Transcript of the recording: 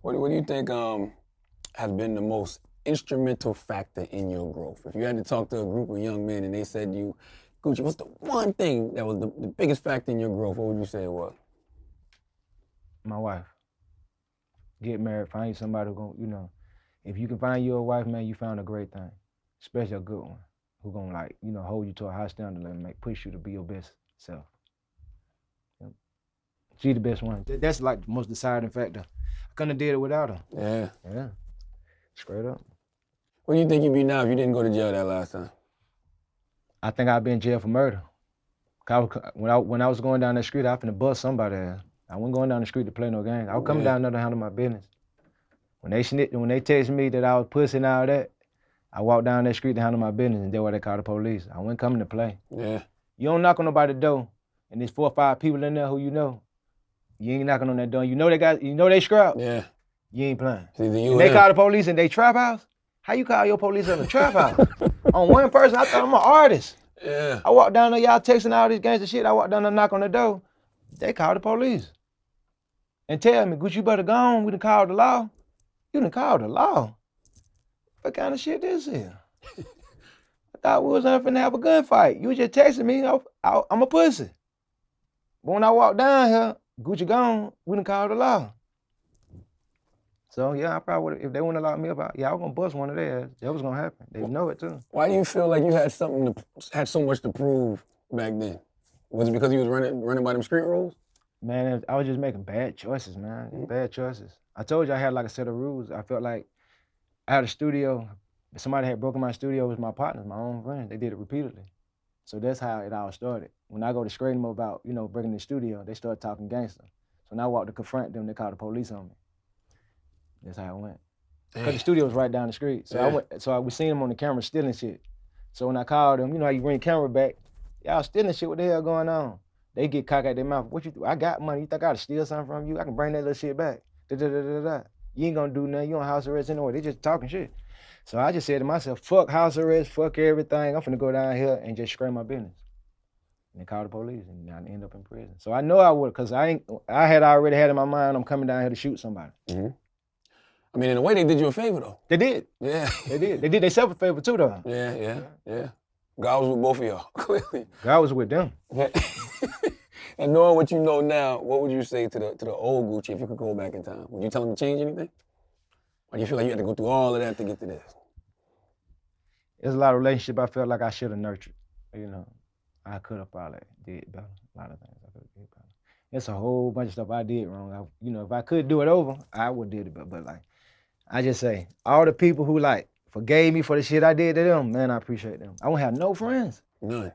What do you think has been the most instrumental factor in your growth? If you had to talk to a group of young men and they said to you, Gucci, what's the one thing that was the biggest factor in your growth? What would you say it was? My wife. Get married, find you somebody who gonna, if you can find you a wife, man, you found a great thing, especially a good one, who gonna hold you to a high standard and push you to be your best self. Yep. She the best one. That's like the most deciding factor. I couldn't have did it without her. Yeah. Yeah. Straight up. Where do you think you'd be now if you didn't go to jail that last time? I think I'd be in jail for murder. When I was going down that street, I finna bust somebody ass. I wasn't going down the street to play no game. I was coming down there to handle my business. When they texted me that I was pussy and all that, I walked down that street to handle my business, and that's why they called the police. I wasn't coming to play. Yeah. You don't knock on nobody's door, and there's 4 or 5 people in there who you know. You ain't knocking on that door. You know they scrap. Yeah. You ain't playing. And they call the police in they trap house. How you call your police in a trap house? On one person, I thought I'm an artist. Yeah. I walked down there, y'all texting all this gangster shit. I walked down there, knock on the door. They called the police. And tell me, Gucci, you better go on. We done called the law. You done called the law. What kind of shit this is? I thought we was finna have a gunfight. You was just texting me. I'm a pussy. But when I walked down here, Gucci gone. We done called the law. So yeah, I probably would. If they wouldn't allow me up, I was gonna bust one of theirs. That was gonna happen. They know it too. Why do you feel like you had so much to prove back then? Was it because you was running by them street rules? Man, I was just making bad choices, man. Mm-hmm. Bad choices. I told you I had like a set of rules. I felt like I had a studio. Somebody had broken my studio with my partners, my own friends. They did it repeatedly. So that's how it all started. When I go to screen them about, breaking the studio, they start talking gangster. So when I walked to confront them, they called the police on me. That's how it went. Because the studio was right down the street. So we seen them on the camera stealing shit. So when I called them, how you bring the camera back, y'all stealing shit, what the hell going on? They get cock out their mouth. What you do? I got money. You think I gotta steal something from you? I can bring that little shit back. Da-da-da-da-da. You ain't gonna do nothing. You on house arrest anyway. They just talking shit. So I just said to myself, fuck house arrest, fuck everything. I'm finna go down here and just scrape my business. And they called the police and I end up in prison. So I know I would, because I had already had in my mind, I'm coming down here to shoot somebody. Mm-hmm. I mean, in a way, they did you a favor, though. They did. Yeah. They did. They did themselves a favor, too, though. Yeah. God was with both of y'all, clearly. God was with them. Yeah. And knowing what you know now, what would you say to the old Gucci if you could go back in time? Would you tell him to change anything? Or do you feel like you had to go through all of that to get to this? There's a lot of relationship I felt like I should have nurtured. I could have probably did better. A lot of things I could have did better. There's a whole bunch of stuff I did wrong. If I could do it over, I would did it better. But I just say, all the people who forgave me for the shit I did to them, man, I appreciate them. I won't have no friends. None.